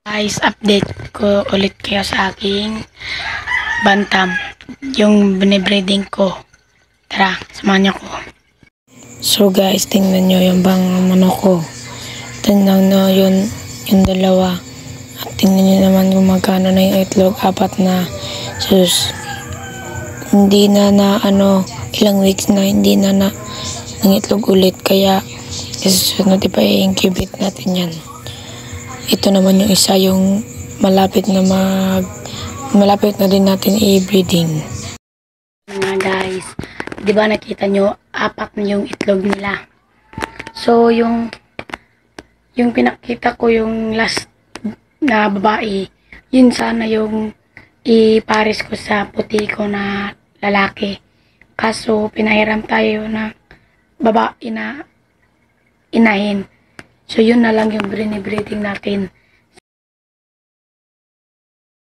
Guys, update ko ulit kayo sa aking bantam. Yung binibreeding ko. Tara, samahan niyo ko. So guys, tingnan nyo yung bang manok ko. Tingnan nyo yung dalawa. At tingnan nyo naman kung magkano na yung itlog. 4 na. Sus, hindi na ilang weeks na hindi na ng itlog ulit. Kaya susunod pa i-incubate natin yan. Ito naman yung isa, yung malapit na din natin i-breeding. Mga guys, di ba nakita nyo, 4 na yung itlog nila. So, yung pinakita ko yung last na babae, yun sana yung ipares ko sa puti ko na lalaki. Kaso, pinahiram tayo ng babae na inahin. So, yun na lang yung breeding natin.